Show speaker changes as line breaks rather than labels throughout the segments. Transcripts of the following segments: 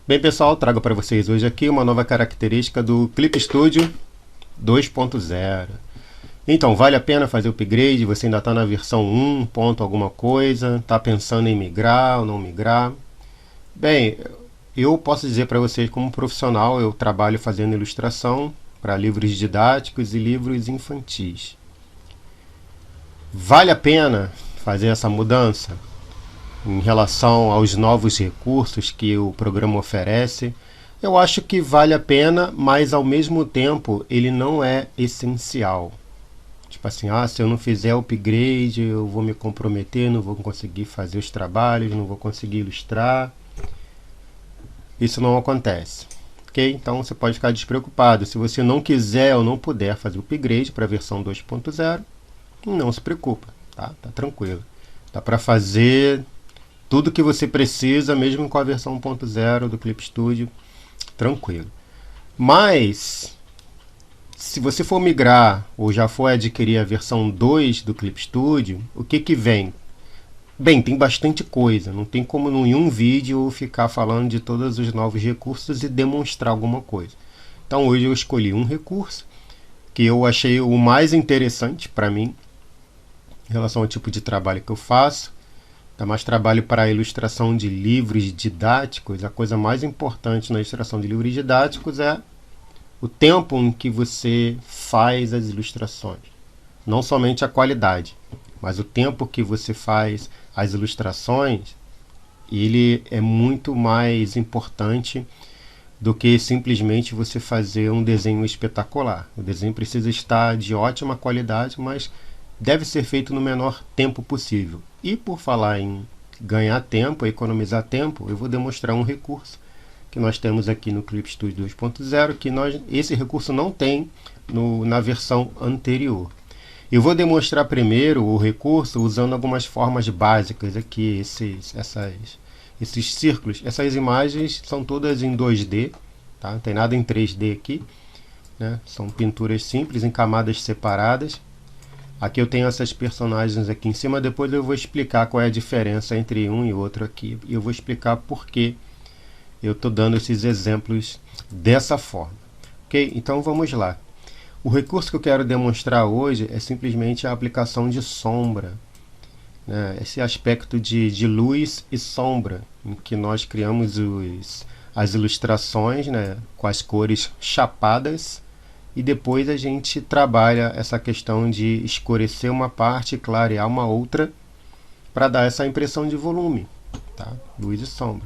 Bem, pessoal, trago para vocês hoje aqui uma nova característica do Clip Studio 2.0. Então, vale a pena fazer o upgrade? Você ainda está na versão 1 ponto alguma coisa? Está pensando em migrar ou não migrar? Bem, eu posso dizer para vocês, como profissional, eu trabalho fazendo ilustração para livros didáticos e livros infantis. Vale a pena fazer essa mudança em relação aos novos recursos que o programa oferece? Eu acho que vale a pena, mas ao mesmo tempo ele não é essencial. Tipo assim, se eu não fizer o upgrade, eu vou me comprometer, não vou conseguir fazer os trabalhos, não vou conseguir ilustrar. Isso não acontece. Ok? Então você pode ficar despreocupado. Se você não quiser ou não puder fazer o upgrade para a versão 2.0, não se preocupa, tá? Tá tranquilo. Dá para fazer tudo que você precisa, mesmo com a versão 1.0 do Clip Studio, tranquilo. Mas, se você for migrar ou já for adquirir a versão 2 do Clip Studio, o que vem? Bem, tem bastante coisa, não tem como em um vídeo ficar falando de todos os novos recursos e demonstrar alguma coisa. Então hoje eu escolhi um recurso que eu achei o mais interessante para mim, em relação ao tipo de trabalho que eu faço. Dá mais trabalho para a ilustração de livros didáticos. A coisa mais importante na ilustração de livros didáticos é o tempo em que você faz as ilustrações. Não somente a qualidade, mas o tempo que você faz as ilustrações, ele é muito mais importante do que simplesmente você fazer um desenho espetacular. O desenho precisa estar de ótima qualidade, mas deve ser feito no menor tempo possível. E por falar em ganhar tempo, economizar tempo, eu vou demonstrar um recurso que nós temos aqui no Clip Studio 2.0, que esse recurso não tem na versão anterior. Eu vou demonstrar primeiro o recurso usando algumas formas básicas aqui, esses círculos. Essas imagens são todas em 2D, tá? Não tem nada em 3D aqui, né? São pinturas simples em camadas separadas. Aqui eu tenho essas personagens aqui em cima, depois eu vou explicar qual é a diferença entre um e outro aqui. E eu vou explicar por que eu estou dando esses exemplos dessa forma. Ok? Então vamos lá. O recurso que eu quero demonstrar hoje é simplesmente a aplicação de sombra, né? Esse aspecto de luz e sombra, em que nós criamos as ilustrações, né, com as cores chapadas, e depois a gente trabalha essa questão de escurecer uma parte e clarear uma outra para dar essa impressão de volume, tá? Luz e sombra.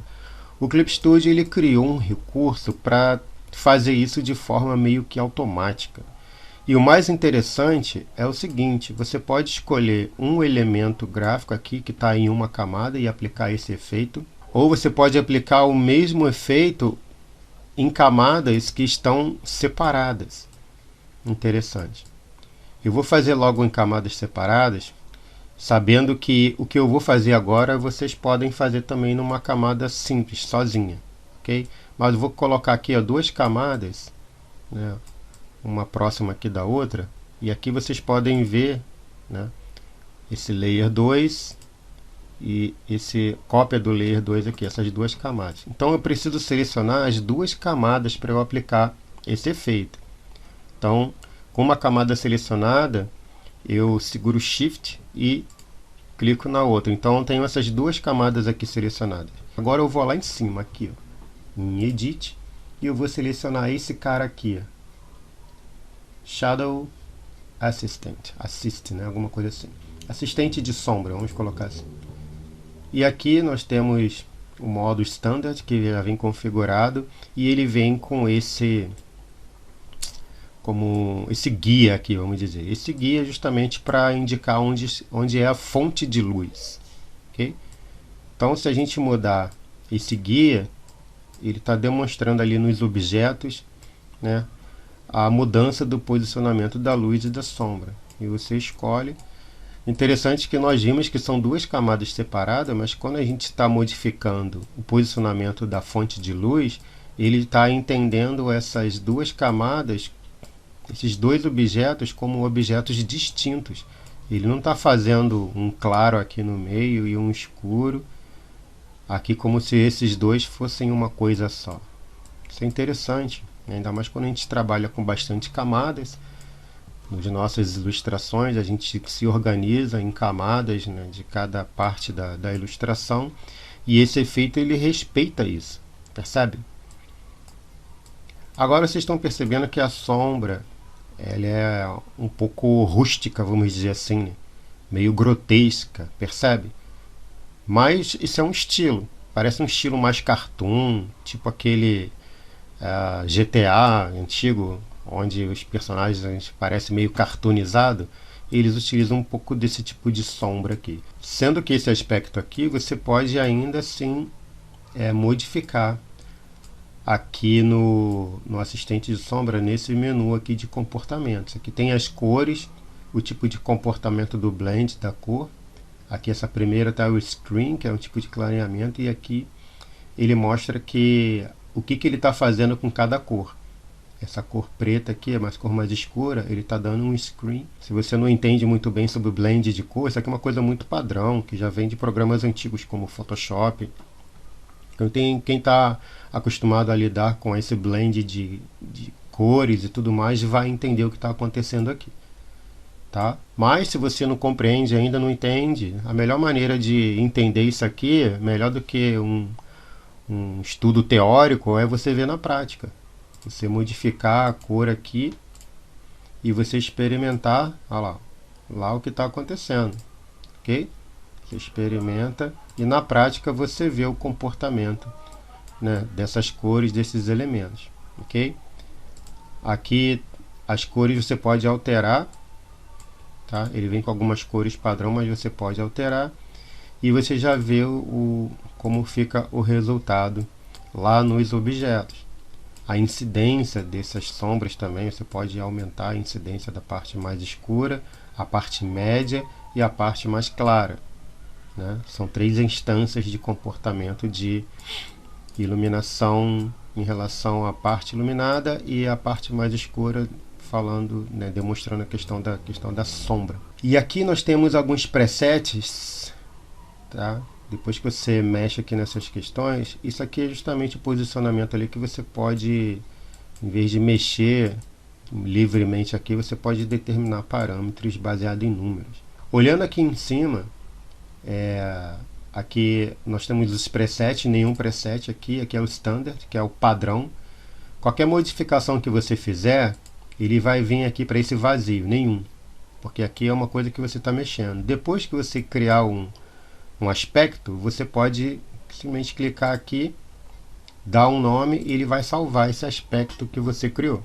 O Clip Studio ele criou um recurso para fazer isso de forma meio que automática. E o mais interessante é o seguinte: você pode escolher um elemento gráfico aqui que está em uma camada e aplicar esse efeito, ou você pode aplicar o mesmo efeito em camadas que estão separadas. Interessante. Eu vou fazer logo em camadas separadas, sabendo que o que eu vou fazer agora vocês podem fazer também numa camada simples, sozinha, ok? Mas eu vou colocar aqui duas camadas, né, uma próxima aqui da outra, e aqui vocês podem ver, né, esse layer 2 e esse cópia do layer 2 aqui, essas duas camadas. Então eu preciso selecionar as duas camadas para eu aplicar esse efeito. Então, com uma camada selecionada, eu seguro Shift e clico na outra. Então, eu tenho essas duas camadas aqui selecionadas. Agora eu vou lá em cima, aqui, ó, em Edit, e eu vou selecionar esse cara aqui, ó, Shadow Assist, né? Alguma coisa assim. Assistente de sombra, vamos colocar assim. E aqui nós temos o modo Standard, que já vem configurado, e ele vem com esse guia aqui, vamos dizer. Esse guia é justamente para indicar onde é a fonte de luz. Okay? Então, se a gente mudar esse guia, ele está demonstrando ali nos objetos, né, a mudança do posicionamento da luz e da sombra. E você escolhe. Interessante que nós vimos que são duas camadas separadas, mas quando a gente está modificando o posicionamento da fonte de luz, ele está entendendo essas duas camadas, esses dois objetos, como objetos distintos. Ele não está fazendo um claro aqui no meio e um escuro. aqui como se esses dois fossem uma coisa só. Isso é interessante, ainda mais quando a gente trabalha com bastante camadas. Nas nossas ilustrações a gente se organiza em camadas, né, de cada parte da ilustração, e esse efeito ele respeita isso, percebe? Agora vocês estão percebendo que a sombra ela é um pouco rústica, vamos dizer assim, né? Meio grotesca, percebe? Mas isso é um estilo, parece um estilo mais cartoon, tipo aquele GTA antigo, onde os personagens parecem meio cartoonizado. Eles utilizam um pouco desse tipo de sombra aqui. Sendo que esse aspecto aqui você pode ainda assim modificar aqui no assistente de sombra, nesse menu aqui de comportamentos. Aqui tem as cores, o tipo de comportamento do blend da cor. Aqui essa primeira está o screen, que é um tipo de clareamento, e aqui ele mostra que o que ele está fazendo com cada cor. Essa cor preta aqui, a cor mais escura, ele está dando um screen. Se você não entende muito bem sobre o blend de cor, isso aqui é uma coisa muito padrão, que já vem de programas antigos como Photoshop. Então quem está acostumado a lidar com esse blend de cores e tudo mais, vai entender o que está acontecendo aqui. Tá? Mas se você não compreende, ainda não entende, a melhor maneira de entender isso aqui, melhor do que um estudo teórico, é você ver na prática. Você modificar a cor aqui e você experimentar, olha lá o que está acontecendo, ok? Você experimenta e na prática você vê o comportamento, né, dessas cores, desses elementos, ok? Aqui as cores você pode alterar, tá? Ele vem com algumas cores padrão, mas você pode alterar e você já vê como fica o resultado lá nos objetos. A incidência dessas sombras também, você pode aumentar a incidência da parte mais escura, a parte média e a parte mais clara, né? São 3 instâncias de comportamento de iluminação em relação à parte iluminada e a parte mais escura, falando, né, demonstrando a questão da sombra. E aqui nós temos alguns presets, tá? Depois que você mexe aqui nessas questões, isso aqui é justamente o posicionamento ali que você pode, em vez de mexer livremente aqui, você pode determinar parâmetros baseados em números. Olhando aqui em cima, aqui nós temos os presets, nenhum preset aqui é o standard, que é o padrão. Qualquer modificação que você fizer, ele vai vir aqui para esse vazio, nenhum, porque aqui é uma coisa que você está mexendo. Depois que você criar um aspecto, você pode simplesmente clicar aqui, dar um nome e ele vai salvar esse aspecto que você criou,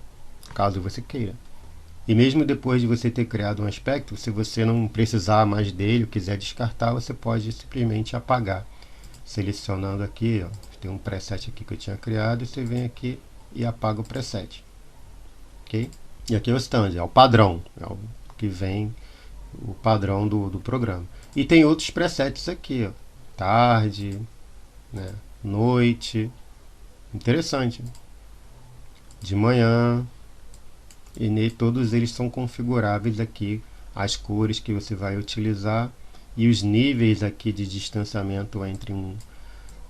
caso você queira. E mesmo depois de você ter criado um aspecto, se você não precisar mais dele ou quiser descartar, você pode simplesmente apagar. Selecionando aqui, ó, tem um preset aqui que eu tinha criado, e você vem aqui e apaga o preset. Ok? E aqui é o standard, é o padrão, é o que vem, o padrão do programa. E tem outros presets aqui, ó, tarde, né, noite, interessante, de manhã, e todos eles são configuráveis aqui, as cores que você vai utilizar e os níveis aqui de distanciamento entre um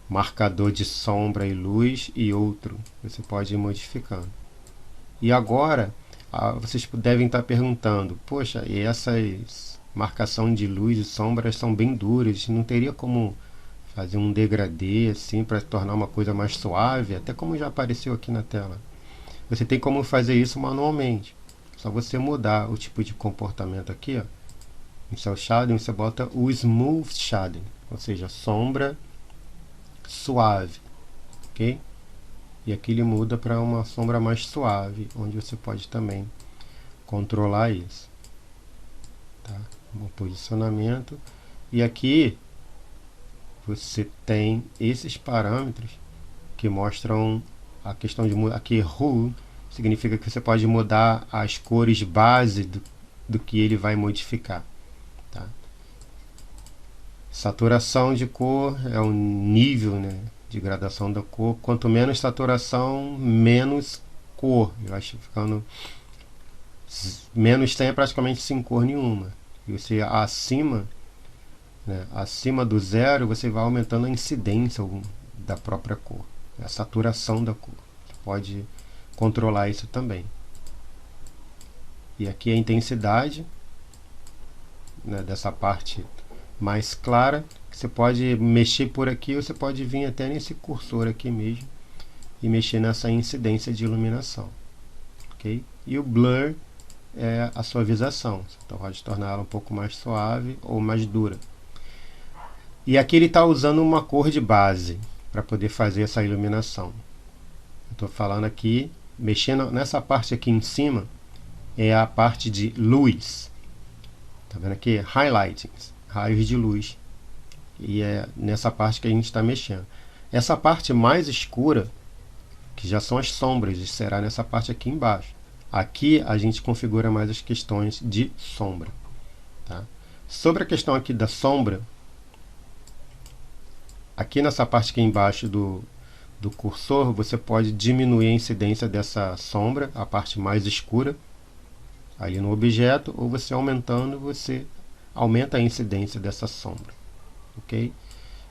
marcador de sombra e luz e outro, você pode ir modificando. E agora vocês devem estar perguntando, poxa, e essas marcação de luz e sombras são bem duras, não teria como fazer um degradê assim para tornar uma coisa mais suave, até como já apareceu aqui na tela. Você tem como fazer isso manualmente, só você mudar o tipo de comportamento aqui, ó. Em seu shading você bota o smooth shading, ou seja, sombra suave, ok? E aqui ele muda para uma sombra mais suave, onde você pode também controlar isso, tá? Um posicionamento, e aqui você tem esses parâmetros que mostram a questão de mudar. Aqui hue significa que você pode mudar as cores base do que ele vai modificar, tá? Saturação de cor é o nível, né, de gradação da cor. Quanto menos saturação, menos cor. Eu acho que ficando menos 100 é praticamente sem cor nenhuma. E você acima né, acima do 0, você vai aumentando a incidência da própria cor, a saturação da cor. Você pode controlar isso também. E aqui a intensidade, né, dessa parte mais clara, que você pode mexer por aqui, ou você pode vir até nesse cursor aqui mesmo e mexer nessa incidência de iluminação, ok? E o blur é a suavização, então pode torná-la um pouco mais suave ou mais dura. E aqui ele está usando uma cor de base para poder fazer essa iluminação. Estou falando aqui, mexendo nessa parte aqui em cima, é a parte de luz. Tá vendo aqui? Highlightings, raios de luz. E é nessa parte que a gente está mexendo. Essa parte mais escura, que já são as sombras, será nessa parte aqui embaixo. Aqui a gente configura mais as questões de sombra. Tá? Sobre a questão aqui da sombra, aqui nessa parte aqui embaixo do cursor, você pode diminuir a incidência dessa sombra, a parte mais escura, ali no objeto, ou você aumentando, você aumenta a incidência dessa sombra. Ok?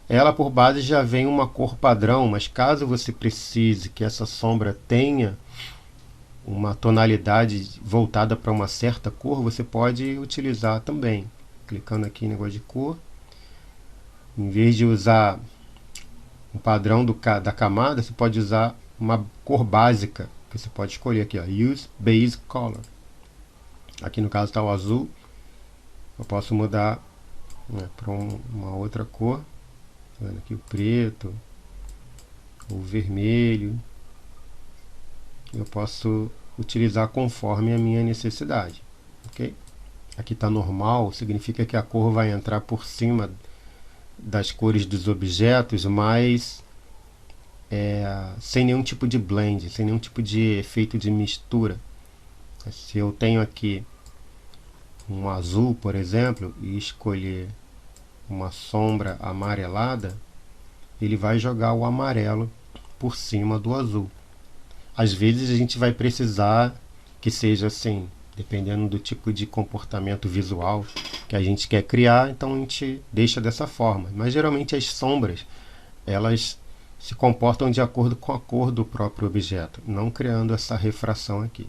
Ela por base já vem uma cor padrão, mas caso você precise que essa sombra tenha uma tonalidade voltada para uma certa cor, você pode utilizar também. Clicando aqui em negócio de cor, em vez de usar um padrão da camada, você pode usar uma cor básica, que você pode escolher aqui, ó, Use Base Color. Aqui no caso está o azul, eu posso mudar, né, para uma outra cor. Tá vendo aqui o preto, o vermelho. Eu posso utilizar conforme a minha necessidade, ok? Aqui está normal, significa que a cor vai entrar por cima das cores dos objetos, mas sem nenhum tipo de blend, sem nenhum tipo de efeito de mistura. Se eu tenho aqui um azul, por exemplo, e escolher uma sombra amarelada, ele vai jogar o amarelo por cima do azul. Às vezes a gente vai precisar que seja assim, dependendo do tipo de comportamento visual que a gente quer criar, então a gente deixa dessa forma. Mas geralmente as sombras, elas se comportam de acordo com a cor do próprio objeto, não criando essa refração aqui.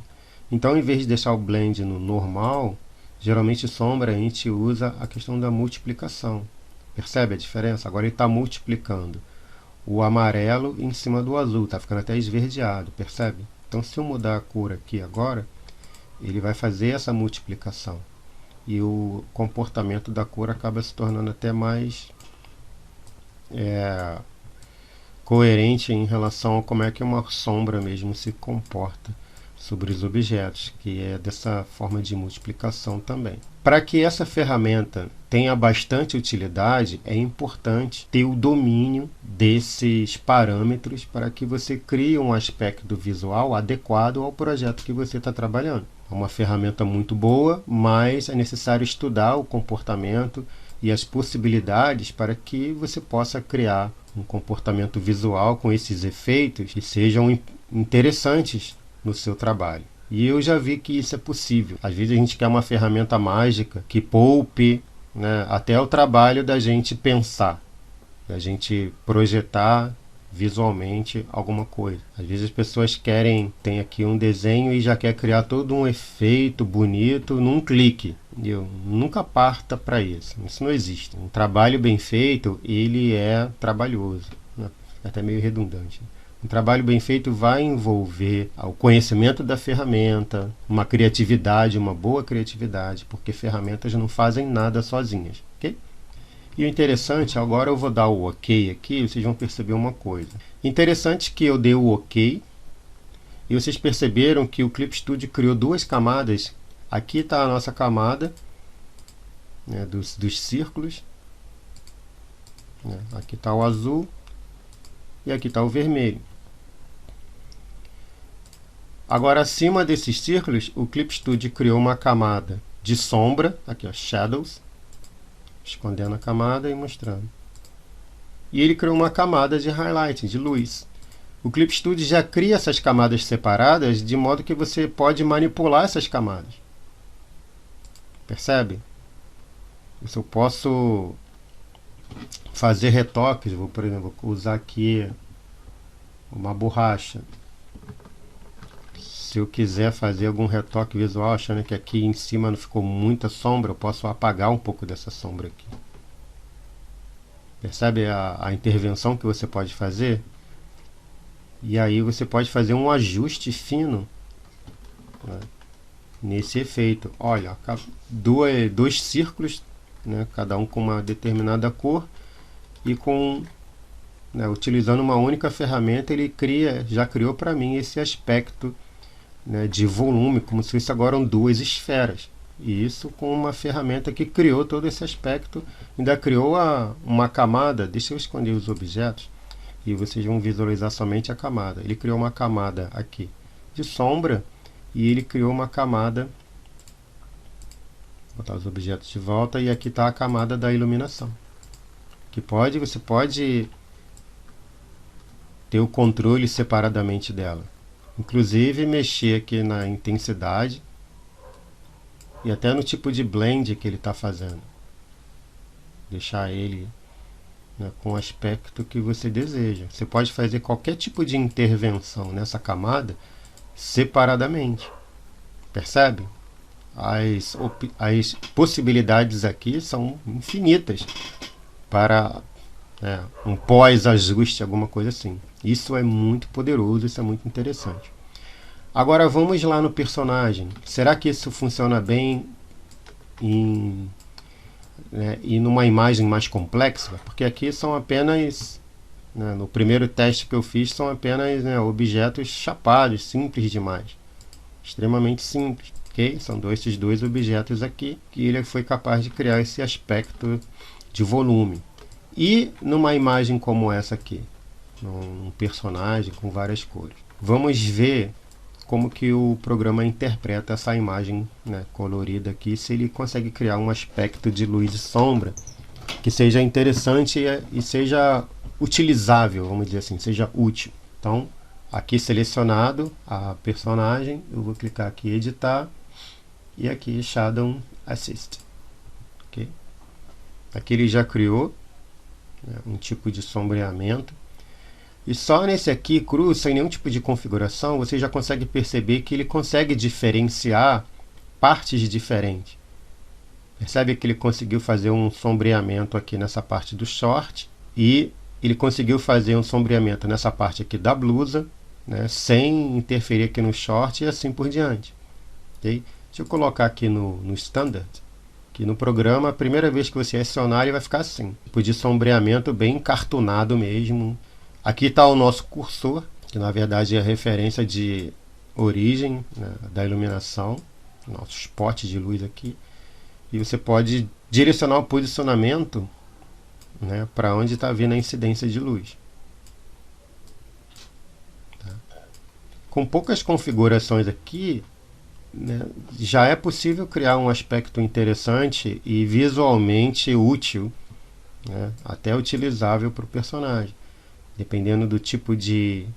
Então, em vez de deixar o blend no normal, geralmente sombra a gente usa a questão da multiplicação. Percebe a diferença? Agora ele está multiplicando o amarelo em cima do azul, está ficando até esverdeado, percebe? Então, se eu mudar a cor aqui agora, ele vai fazer essa multiplicação. E o comportamento da cor acaba se tornando até mais coerente em relação a como é que uma sombra mesmo se comporta sobre os objetos, que é dessa forma de multiplicação também. Para que essa ferramenta tenha bastante utilidade, é importante ter o domínio desses parâmetros para que você crie um aspecto visual adequado ao projeto que você está trabalhando. É uma ferramenta muito boa, mas é necessário estudar o comportamento e as possibilidades para que você possa criar um comportamento visual com esses efeitos que sejam interessantes no seu trabalho. E eu já vi que isso é possível. Às vezes a gente quer uma ferramenta mágica que poupe, né, até o trabalho da gente pensar, da gente projetar visualmente alguma coisa. Às vezes as pessoas tem aqui um desenho e já quer criar todo um efeito bonito num clique. Eu nunca parta para isso. Isso não existe. Um trabalho bem feito, ele é trabalhoso, né? É até meio redundante. Um trabalho bem feito vai envolver o conhecimento da ferramenta, uma criatividade, uma boa criatividade, porque ferramentas não fazem nada sozinhas, ok? E o interessante, agora eu vou dar o OK aqui, vocês vão perceber uma coisa. Interessante que eu dei o OK, e vocês perceberam que o Clip Studio criou duas camadas. Aqui está a nossa camada, né, dos círculos, né? Aqui está o azul e aqui está o vermelho. Agora, acima desses círculos, o Clip Studio criou uma camada de sombra, aqui ó, Shadows, escondendo a camada e mostrando. E ele criou uma camada de highlight, de luz. O Clip Studio já cria essas camadas separadas, de modo que você pode manipular essas camadas. Percebe? Eu posso fazer retoques, por exemplo, vou usar aqui uma borracha. Se eu quiser fazer algum retoque visual, achando que aqui em cima não ficou muita sombra, eu posso apagar um pouco dessa sombra aqui. Percebe a intervenção que você pode fazer? E aí você pode fazer um ajuste fino, né, nesse efeito. Olha, dois círculos, né, cada um com uma determinada cor e com, né, utilizando uma única ferramenta, ele já criou para mim esse aspecto, né, de volume, como se fosse agora duas esferas. E isso com uma ferramenta que criou todo esse aspecto, ainda criou uma camada. Deixa eu esconder os objetos e vocês vão visualizar somente a camada. Ele criou uma camada aqui de sombra e ele criou uma camada, vou botar os objetos de volta, e aqui está a camada da iluminação, que você pode ter o controle separadamente dela, inclusive mexer aqui na intensidade e até no tipo de blend que ele está fazendo, deixar ele, né, com o aspecto que você deseja. Você pode fazer qualquer tipo de intervenção nessa camada separadamente, percebe? As possibilidades aqui são infinitas para, né, um pós-ajuste, alguma coisa assim. Isso é muito poderoso, isso é muito interessante. Agora vamos lá no personagem. Será que isso funciona bem e numa imagem mais complexa? Porque aqui são apenas, né, no primeiro teste que eu fiz, são apenas, né, objetos chapados, simples demais. Extremamente simples. Okay? São esses dois objetos aqui que ele foi capaz de criar esse aspecto de volume. E numa imagem como essa aqui, um personagem com várias cores. Vamos ver como que o programa interpreta essa imagem, né, colorida aqui, se ele consegue criar um aspecto de luz e sombra que seja interessante e seja utilizável, vamos dizer assim, seja útil. Então, aqui selecionado a personagem, eu vou clicar aqui em editar e aqui Shadow Assist. Okay? Aqui ele já criou, né, um tipo de sombreamento. E só nesse aqui, cru, sem nenhum tipo de configuração, você já consegue perceber que ele consegue diferenciar partes diferentes. Percebe que ele conseguiu fazer um sombreamento aqui nessa parte do short e ele conseguiu fazer um sombreamento nessa parte aqui da blusa, né, sem interferir aqui no short e assim por diante. Okay? Deixa eu colocar aqui no Standard, que no programa, a primeira vez que você acionar, ele vai ficar assim. Tipo de sombreamento bem cartoonado mesmo. Aqui está o nosso cursor, que na verdade é a referência de origem, né, da iluminação, nosso spot de luz aqui. E você pode direcionar o posicionamento, né, para onde está vindo a incidência de luz. Tá? Com poucas configurações aqui, né, já é possível criar um aspecto interessante e visualmente útil, né, até utilizável para o personagem. Dependendo do tipo de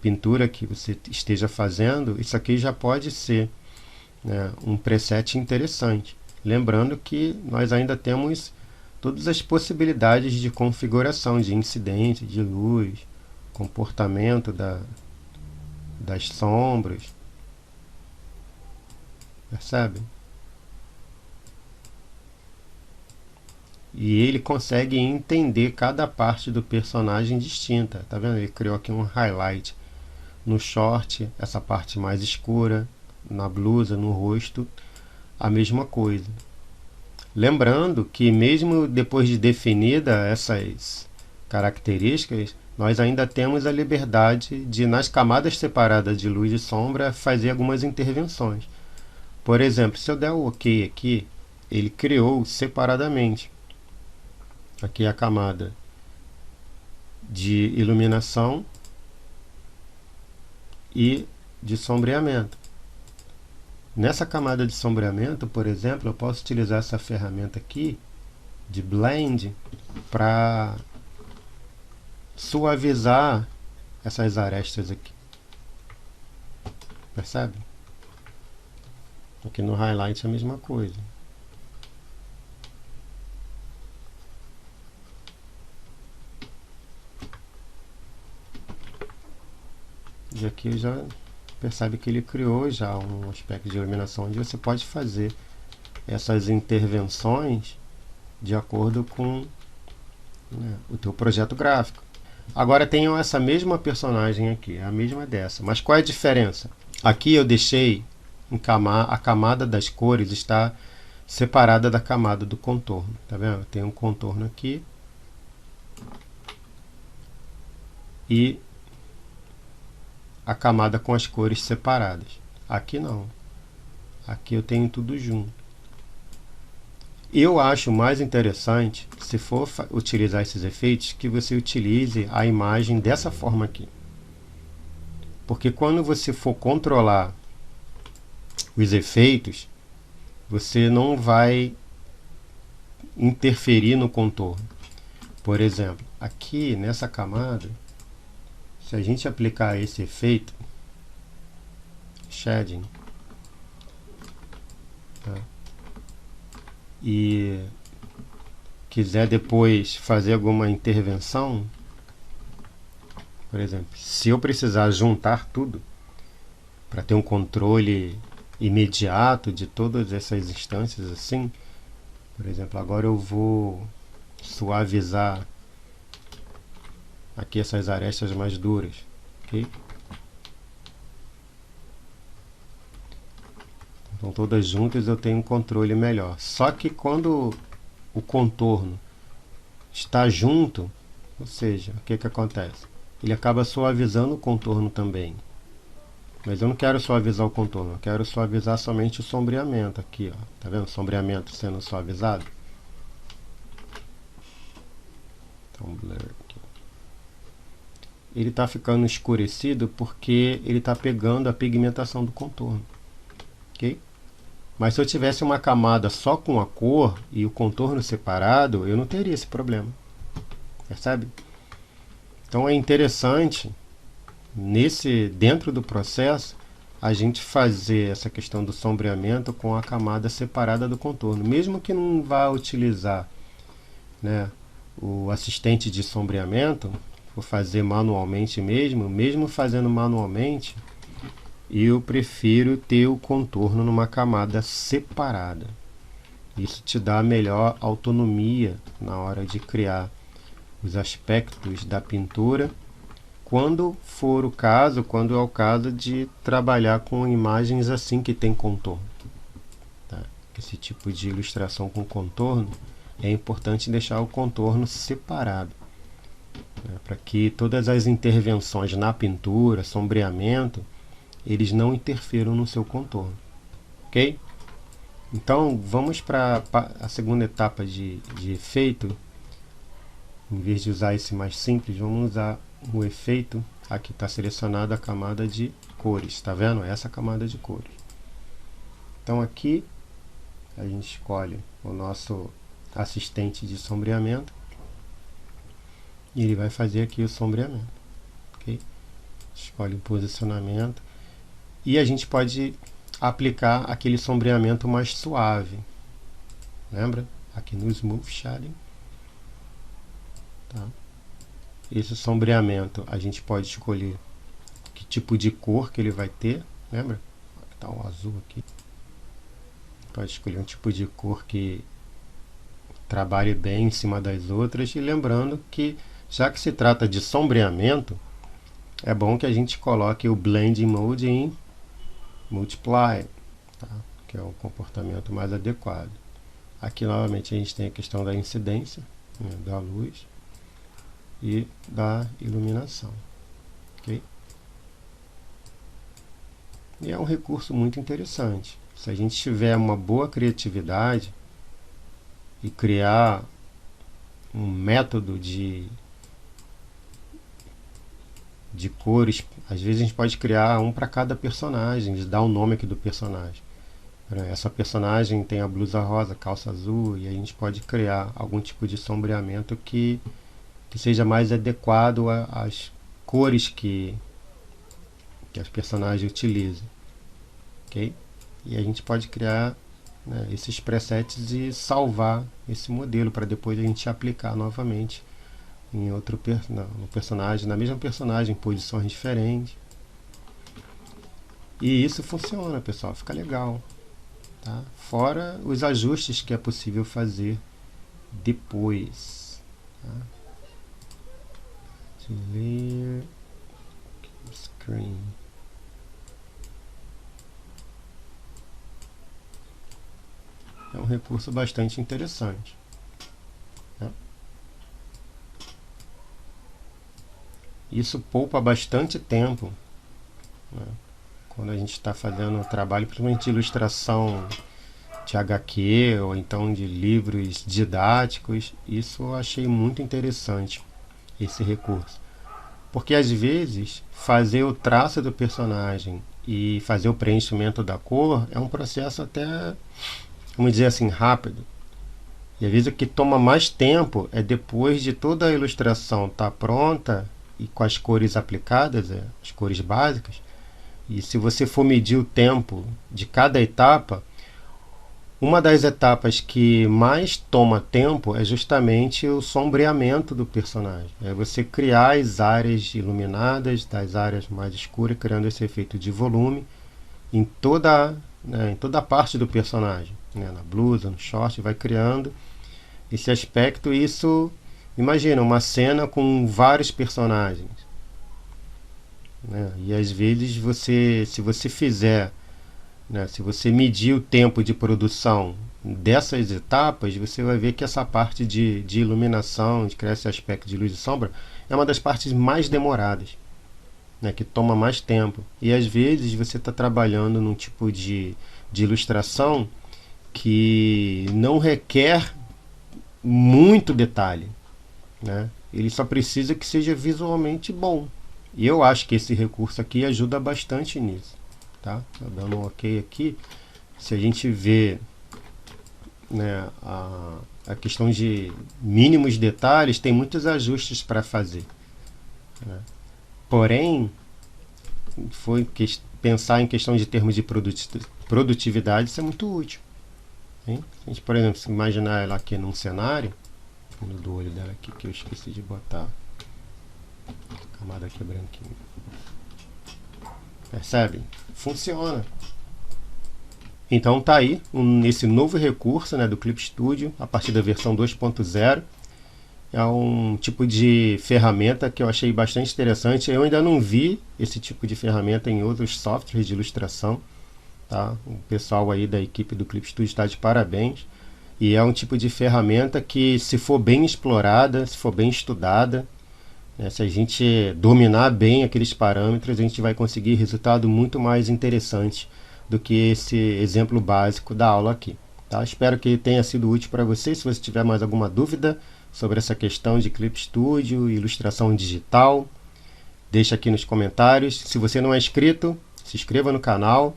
pintura que você esteja fazendo, isso aqui já pode ser, né, um preset interessante. Lembrando que nós ainda temos todas as possibilidades de configuração, de incidência, de luz, comportamento das sombras. Percebe? E ele consegue entender cada parte do personagem distinta. Tá vendo? Ele criou aqui um highlight no short, essa parte mais escura, na blusa, no rosto, a mesma coisa. Lembrando que mesmo depois de definida essas características, nós ainda temos a liberdade de, nas camadas separadas de luz e sombra, fazer algumas intervenções. Por exemplo, se eu der o OK aqui, ele criou separadamente. Aqui é a camada de iluminação e de sombreamento. Nessa camada de sombreamento, por exemplo, eu posso utilizar essa ferramenta aqui de Blend para suavizar essas arestas aqui. Percebe? Aqui no highlight é a mesma coisa. E aqui já percebe que ele criou já um aspecto de iluminação onde você pode fazer essas intervenções de acordo com, né, o teu projeto gráfico. Agora tenho essa mesma personagem aqui, a mesma dessa, mas qual é a diferença? Aqui eu deixei a camada das cores está separada da camada do contorno, tá vendo? Tem um contorno aqui e a camada com as cores separadas. Aqui não. Aqui eu tenho tudo junto. Eu acho mais interessante, se for utilizar esses efeitos, que você utilize a imagem dessa forma aqui. Porque quando você for controlar os efeitos, você não vai interferir no contorno. Por exemplo, aqui nessa camada, se a gente aplicar esse efeito, shading, tá, e quiser depois fazer alguma intervenção, por exemplo, se eu precisar juntar tudo para ter um controle imediato de todas essas instâncias assim, por exemplo, agora eu vou suavizar aqui essas arestas mais duras, ok? Então todas juntas eu tenho um controle melhor. Só que quando o contorno está junto, ou seja, o que acontece? Ele acaba suavizando o contorno também. Mas eu não quero suavizar o contorno, eu quero suavizar somente o sombreamento aqui, ó. Tá vendo? O sombreamento sendo suavizado. Então, blur aqui. Ele está ficando escurecido porque ele está pegando a pigmentação do contorno, ok? Mas se eu tivesse uma camada só com a cor e o contorno separado, eu não teria esse problema, percebe? Então é interessante, dentro do processo, a gente fazer essa questão do sombreamento com a camada separada do contorno, mesmo que não vá utilizar, né, o assistente de sombreamento, vou fazer manualmente mesmo fazendo manualmente, eu prefiro ter o contorno numa camada separada. Isso te dá melhor autonomia na hora de criar os aspectos da pintura, quando for o caso, quando é o caso de trabalhar com imagens assim que tem contorno. Tá? Esse tipo de ilustração com contorno, é importante deixar o contorno separado, né? Para que todas as intervenções na pintura, sombreamento, eles não interfiram no seu contorno, ok? Então vamos para a segunda etapa de efeito. Em vez de usar esse mais simples, vamos usar o efeito. Aqui está selecionada a camada de cores, está vendo? Essa camada de cores. Então aqui a gente escolhe o nosso assistente de sombreamento e ele vai fazer aqui o sombreamento, ok? Escolhe o posicionamento. E a gente pode aplicar aquele sombreamento mais suave. Lembra? Aqui no Smooth Shading. Tá? Esse sombreamento a gente pode escolher que tipo de cor que ele vai ter. Lembra? Está o azul aqui. Pode escolher um tipo de cor que trabalhe bem em cima das outras. E lembrando que, já que se trata de sombreamento, é bom que a gente coloque o Blending Mode em Multiply, tá? Que é o comportamento mais adequado. Aqui novamente a gente tem a questão da incidência, né, da luz e da iluminação, ok? E é um recurso muito interessante. Se a gente tiver uma boa criatividade e criar um método de cores, às vezes a gente pode criar um para cada personagem, dar o nome aqui do personagem. Essa personagem tem a blusa rosa, calça azul, e a gente pode criar algum tipo de sombreamento que seja mais adequado às cores que as personagens utilizam, ok? E a gente pode criar, né, esses presets e salvar esse modelo para depois a gente aplicar novamente em outro no personagem, na mesma personagem, em posições diferentes, E isso funciona, pessoal, fica legal, tá? Fora os ajustes que é possível fazer depois, tá? Layer screen. É um recurso bastante interessante, né? Isso poupa bastante tempo, né? Quando a gente está fazendo um trabalho, principalmente de ilustração de HQ ou então de livros didáticos, isso eu achei muito interessante, esse recurso. Porque às vezes fazer o traço do personagem e fazer o preenchimento da cor é um processo até, vamos dizer assim, rápido. E às vezes o que toma mais tempo é depois de toda a ilustração estar pronta e com as cores aplicadas, as cores básicas. E se você for medir o tempo de cada etapa, uma das etapas que mais toma tempo é justamente o sombreamento do personagem. É você criar as áreas iluminadas das áreas mais escuras, criando esse efeito de volume em toda a parte do personagem, né? Na blusa, no short, vai criando esse aspecto. Isso, imagina, uma cena com vários personagens, né? E às vezes se você fizer, né, se você medir o tempo de produção dessas etapas, você vai ver que essa parte de iluminação, de criar esse aspecto de luz e sombra, é uma das partes mais demoradas, né, que toma mais tempo. E às vezes você está trabalhando num tipo de ilustração que não requer muito detalhe, né? Ele só precisa que seja visualmente bom. E eu acho que esse recurso aqui ajuda bastante nisso, tá? Tô dando um ok aqui. Se a gente vê, né, a questão de mínimos detalhes, tem muitos ajustes para fazer, né? Porém, pensar em questão de termos de produtividade, isso é muito útil, hein? A gente, por exemplo, se imaginar ela aqui num cenário, do olho dela aqui, que eu esqueci de botar a camada aqui branquinha. Percebem? Funciona. Então tá aí esse novo recurso, né, do Clip Studio, a partir da versão 2.0. É um tipo de ferramenta que eu achei bastante interessante. Eu ainda não vi esse tipo de ferramenta em outros softwares de ilustração, tá? O pessoal aí da equipe do Clip Studio está de parabéns. E é um tipo de ferramenta que, se for bem explorada, se for bem estudada, né, se a gente dominar bem aqueles parâmetros, a gente vai conseguir resultado muito mais interessante do que esse exemplo básico da aula aqui, tá? Espero que tenha sido útil para você. Se você tiver mais alguma dúvida sobre essa questão de Clip Studio e ilustração digital, deixa aqui nos comentários. Se você não é inscrito, se inscreva no canal.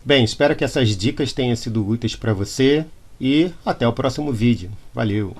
Bem, espero que essas dicas tenham sido úteis para você e até o próximo vídeo. Valeu!